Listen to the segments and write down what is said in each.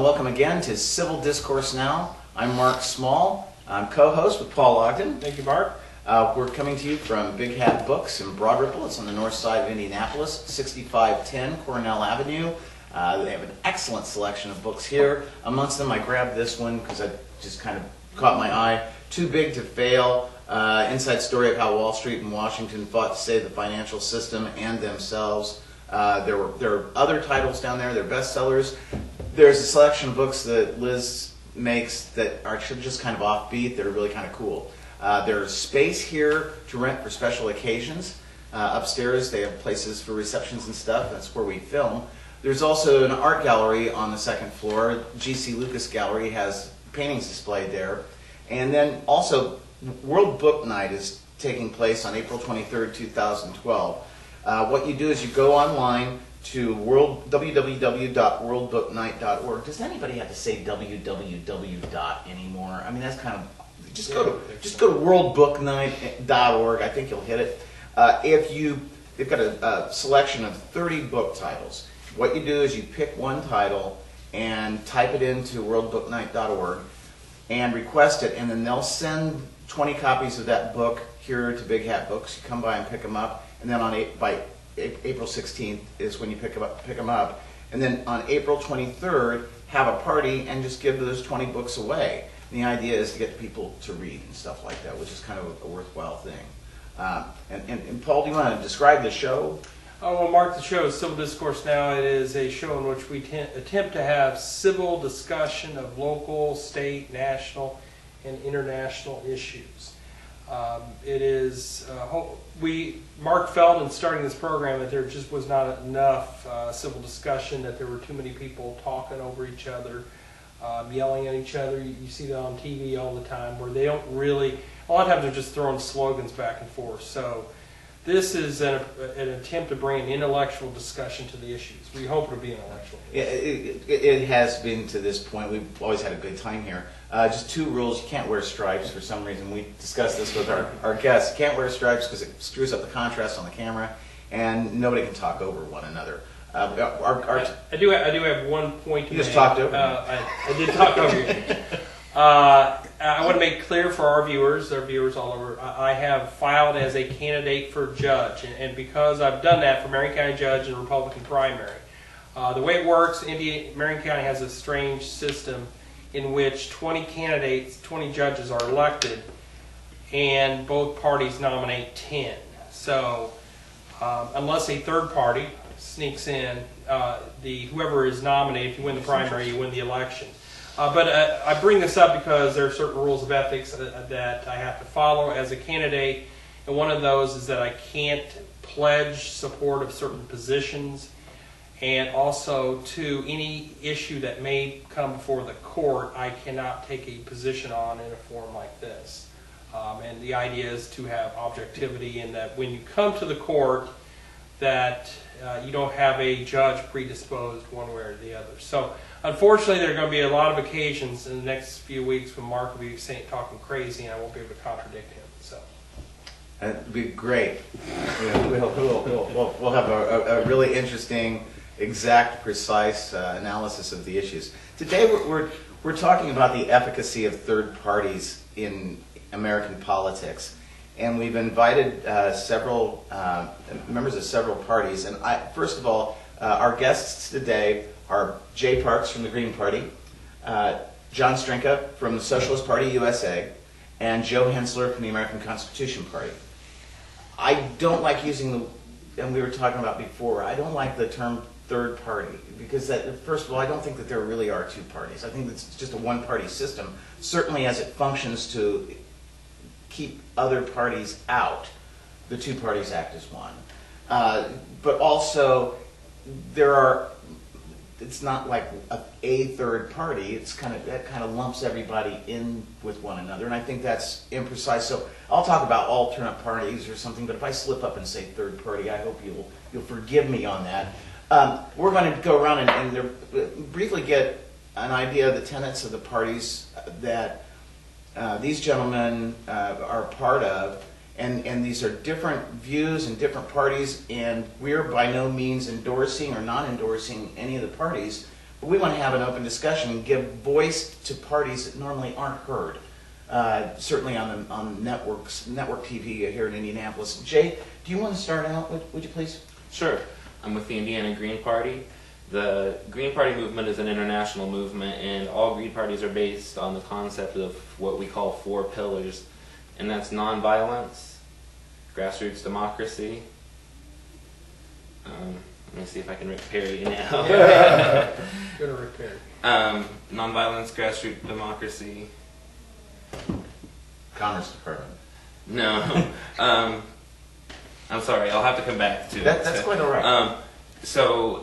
Welcome again to Civil Discourse Now. I'm Mark Small. I'm co-host with Paul Ogden. Thank you, Mark. We're coming to you from Big Hat Books in Broad Ripple. It's on the north side of Indianapolis, 6510 Cornell Avenue. They have an excellent selection of books here. Amongst them, I grabbed this one because it just kind of caught my eye. Too Big to Fail, inside story of how Wall Street and Washington fought to save the financial system and themselves. There are other titles down there. They're bestsellers. There's a selection of books that Liz makes that are just kind of offbeat, that are really kind of cool. There's space here to rent for special occasions. Upstairs, they have places for receptions and stuff. That's where we film. There's also an art gallery on the second floor. G.C. Lucas Gallery has paintings displayed there. And then also, World Book Night is taking place on April 23rd, 2012. What you do is you go online to www.worldbooknight.org. Does anybody have to say www dot anymore? I mean, that's kind of, just go to worldbooknight.org. I think you'll hit it. They've got a selection of 30 book titles. What you do is you pick one title and type it into worldbooknight.org and request it, and then they'll send 20 copies of that book here to Big Hat Books. You come by and pick them up, and then by April 16th is when you pick them up. And then on April 23rd, have a party and just give those 20 books away. And the idea is to get people to read and stuff like that, which is kind of a worthwhile thing. And Paul, do you want to describe the show? Oh, well, Mark, the show is Civil Discourse Now. It is a show in which we attempt to have civil discussion of local, state, national, and international issues. Mark felt in starting this program that there just was not enough civil discussion, that there were too many people talking over each other, yelling at each other. You see that on TV all the time, where they don't really, a lot of times they're just throwing slogans back and forth. So this is an attempt to bring an intellectual discussion to the issues. We hope it'll be intellectual. Yeah, it has been to this point. We've always had a good time here. Just two rules. You can't wear stripes for some reason. We discussed this with our guests. You can't wear stripes because it screws up the contrast on the camera, and nobody can talk over one another. I do have one point to make. You just talked over me. I did talk over you. I want to make clear for our viewers all over, I have filed as a candidate for judge, and because I've done that for Marion County judge in a Republican primary. The way it works, Marion County has a strange system in which 20 judges are elected, and both parties nominate 10. So unless a third party sneaks in, whoever is nominated, if you win the primary, you win the election. But I bring this up because there are certain rules of ethics that I have to follow as a candidate, and one of those is that I can't pledge support of certain positions, and also to any issue that may come before the court, I cannot take a position on in a forum like this. And the idea is to have objectivity, and that when you come to the court, that you don't have a judge predisposed one way or the other. So unfortunately, there are going to be a lot of occasions in the next few weeks when Mark will be talking crazy, and I won't be able to contradict him. So that'd be great. We'll have a really interesting, exact, precise analysis of the issues. Today, we're talking about the efficacy of third parties in American politics. And we've invited several members of several parties. And first of all, our guests today are Jay Parks from the Green Party, John Strinka from the Socialist Party-USA, and Joe Hentzler from the American Constitution Party. I don't like using and we were talking about before, I don't like the term third party, because first of all, I don't think that there really are two parties. I think it's just a one-party system, certainly as it functions to keep other parties out. The two parties act as one. But also, it's not like a third party. That kind of lumps everybody in with one another, and I think that's imprecise. So I'll talk about alternate parties or something, but if I slip up and say third party, I hope you'll forgive me on that. We're going to go around and briefly get an idea of the tenets of the parties that these gentlemen are part of, and these are different views and different parties, and we're by no means endorsing or not endorsing any of the parties, we want to have an open discussion and give voice to parties that normally aren't heard. Certainly on network TV here in Indianapolis. Jay, do you want to start out? Would you please? Sure. I'm with the Indiana Green Party. The Green Party movement is an international movement, and all Green Parties are based on the concept of what we call 4 pillars, and that's nonviolence, grassroots democracy. Let me see if I can repair you now. Good to repair. Nonviolence, grassroots democracy. Commerce Department. No. I'm sorry, I'll have to come back to it. That's quite all right.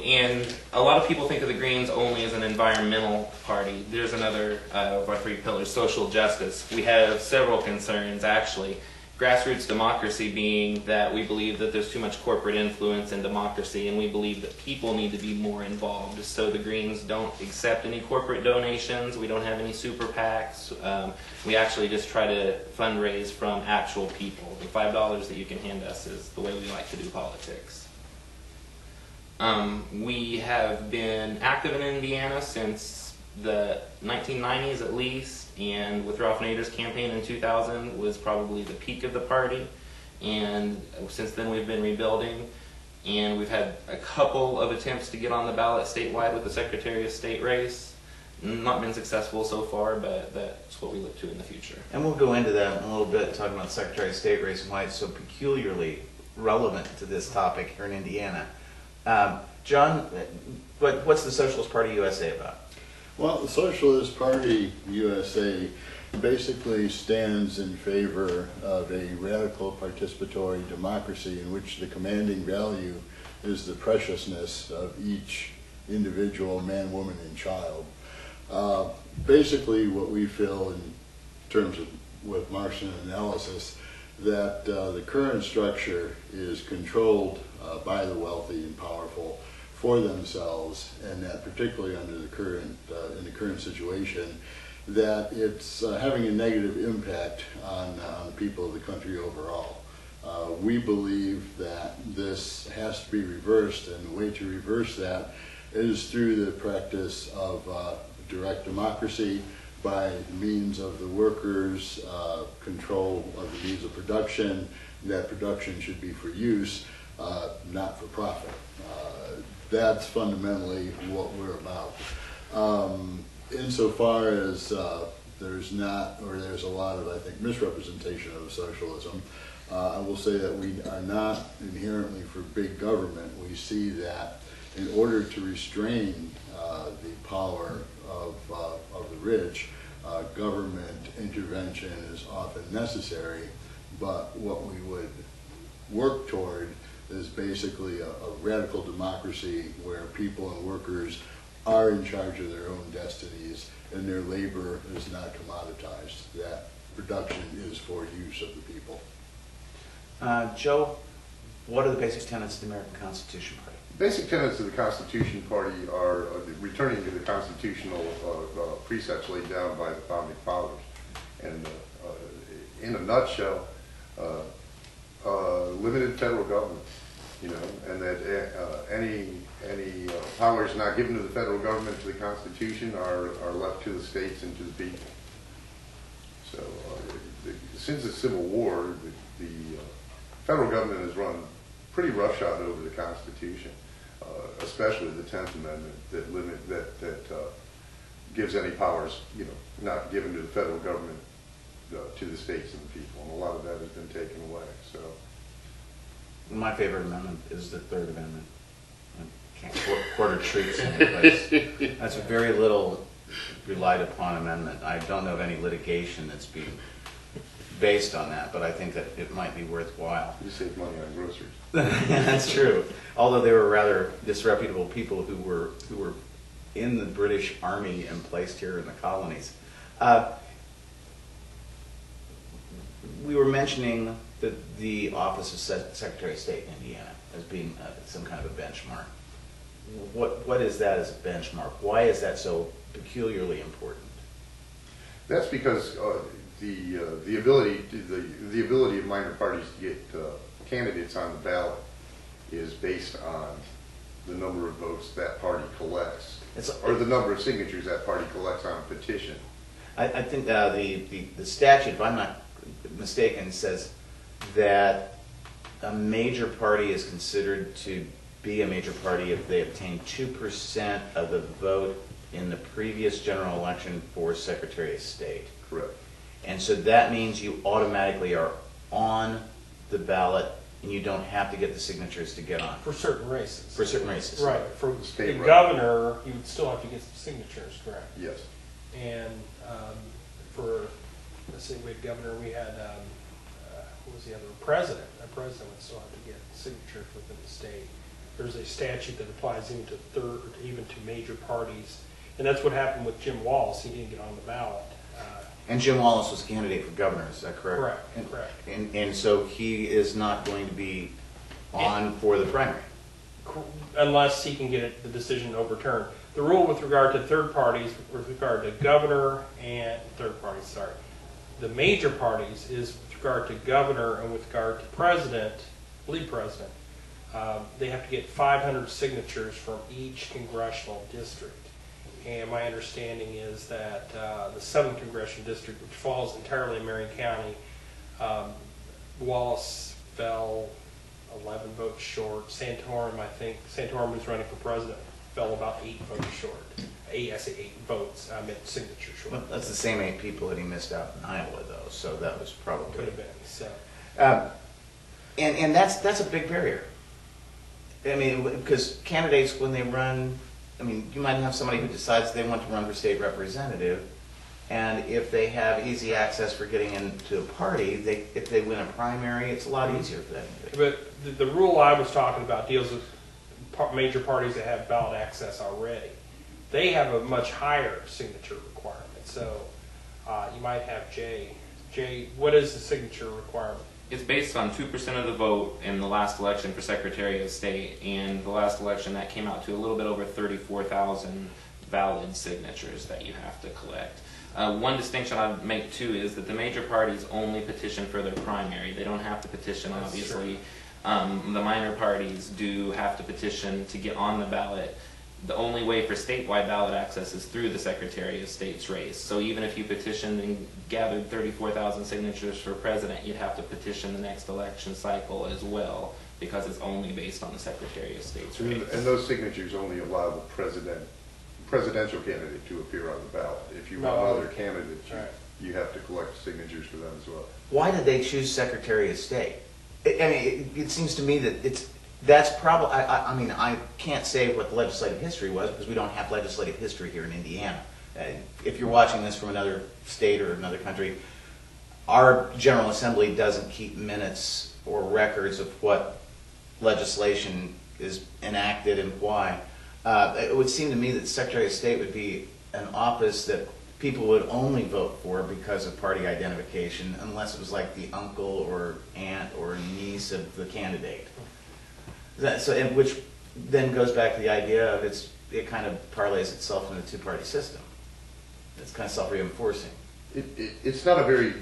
And a lot of people think of the Greens only as an environmental party. There's another of our 3 pillars, social justice. We have several concerns, actually. Grassroots democracy being that we believe that there's too much corporate influence in democracy, and we believe that people need to be more involved. So the Greens don't accept any corporate donations. We don't have any super PACs. We actually just try to fundraise from actual people. The $5 that you can hand us is the way we like to do politics. We have been active in Indiana since the 1990s at least, and with Ralph Nader's campaign in 2000 was probably the peak of the party, and since then we've been rebuilding, and we've had a couple of attempts to get on the ballot statewide with the Secretary of State race. Not been successful so far, but that's what we look to in the future. And we'll go into that in a little bit, talking about the Secretary of State race and why it's so peculiarly relevant to this topic here in Indiana. John, what's the Socialist Party-USA about? Well, the Socialist Party-USA basically stands in favor of a radical participatory democracy in which the commanding value is the preciousness of each individual man, woman, and child. Basically what we feel in terms of with Marxian analysis, that the current structure is controlled by the wealthy and powerful for themselves, and that particularly under the current in the current situation, that it's having a negative impact on the people of the country overall. We believe that this has to be reversed, and the way to reverse that is through the practice of direct democracy by means of the workers' control of the means of production. That production should be for use, not for profit. That's fundamentally what we're about. Insofar as there's a lot of, I think, misrepresentation of socialism, I will say that we are not inherently for big government. We see that in order to restrain the power of the rich, government intervention is often necessary, but what we would work toward is basically a radical democracy where people and workers are in charge of their own destinies and their labor is not commoditized. That production is for use of the people. Joe, what are the basic tenets of the American Constitution Party? Basic tenets of the Constitution Party are returning to the constitutional precepts laid down by the founding fathers. And in a nutshell, limited federal government, and that any powers not given to the federal government to the Constitution are left to the states and to the people. So since the Civil War, the federal government has run pretty roughshod over the Constitution, especially the 10th Amendment that gives any powers, not given to the federal government to the states and the people, and a lot of that has been taken away. So, my favorite amendment is the Third Amendment. I can't quarter troops in any place. That's a very little relied upon amendment. I don't know of any litigation that's being based on that, but I think that it might be worthwhile. You save money on groceries. That's true. Although they were rather disreputable people who were in the British Army and placed here in the colonies. We were mentioning the Office of Secretary of State in Indiana as being some kind of a benchmark. What is that as a benchmark? Why is that so peculiarly important? That's because the ability of minor parties to get candidates on the ballot is based on the number of votes that party collects, It's, or the number of signatures that party collects on a petition. I think the statute, if I'm not mistaken, says that a major party is considered to be a major party if they obtain 2% of the vote in the previous general election for Secretary of State. Correct. And so that means you automatically are on the ballot and you don't have to get the signatures to get on. For certain races. For certain races. Right. For State the right. governor, you would still have to get some signatures, correct? Yes. And for, let's see, we had governor, we had, what was the other, president. A president would still have to get signatures within the state. There's a statute that applies even to major parties. And that's what happened with Jim Wallace. He didn't get on the ballot. And Jim Wallace was a candidate for governor, is that correct? Correct, correct. And so he is not going to be on for the primary. Unless he can get the decision overturned. The rule with regard to third parties, with regard to governor and the major parties is with regard to governor and with regard to president, lead president, they have to get 500 signatures from each congressional district. And my understanding is that the 7th Congressional District, which falls entirely in Marion County, Wallace fell 11 votes short. Santorum, I think, Santorum was running for president, fell about 8 votes short. I say 8 votes, I meant signature short. Well, that's the same 8 people that he missed out in Iowa, though, so that was probably. Could have been, so. And that's a big barrier. I mean, because candidates, when they run, I mean, you might have somebody who decides they want to run for state representative, and if they have easy access for getting into a party, if they win a primary, it's a lot easier for them. But the rule I was talking about deals with major parties that have ballot access already. They have a much higher signature requirement. So you might have Jay, what is the signature requirement? It's based on 2% of the vote in the last election for Secretary of State, and the last election that came out to a little bit over 34,000 valid signatures that you have to collect. One distinction I'd make too is that the major parties only petition for their primary. They don't have to petition, obviously. The minor parties do have to petition to get on the ballot. The only way for statewide ballot access is through the Secretary of State's race. So even if you petitioned and gathered 34,000 signatures for president, you'd have to petition the next election cycle as well, because it's only based on the Secretary of State's race. And those signatures only allow the presidential candidate to appear on the ballot. If you want other candidates, you have to collect signatures for them as well. Why did they choose Secretary of State? I mean, it seems to me that that's probably, I mean, I can't say what the legislative history was because we don't have legislative history here in Indiana. If you're watching this from another state or another country, our General Assembly doesn't keep minutes or records of what legislation is enacted and why. It would seem to me that Secretary of State would be an office that people would only vote for because of party identification, unless it was like the uncle or aunt or niece of the candidate. And which then goes back to the idea of it kind of parlays itself in a two-party system. It's kind of self-reinforcing. It's not a very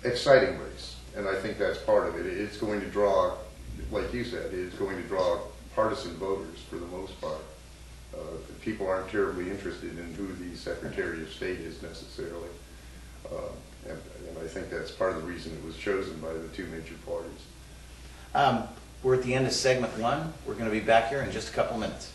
exciting race, and I think that's part of it. It's going to draw, like you said, it's going to draw partisan voters for the most part. People aren't terribly interested in who the Secretary of State is necessarily. And I think that's part of the reason it was chosen by the two major parties. We're at the end of segment 1. We're going to be back here in just a couple minutes.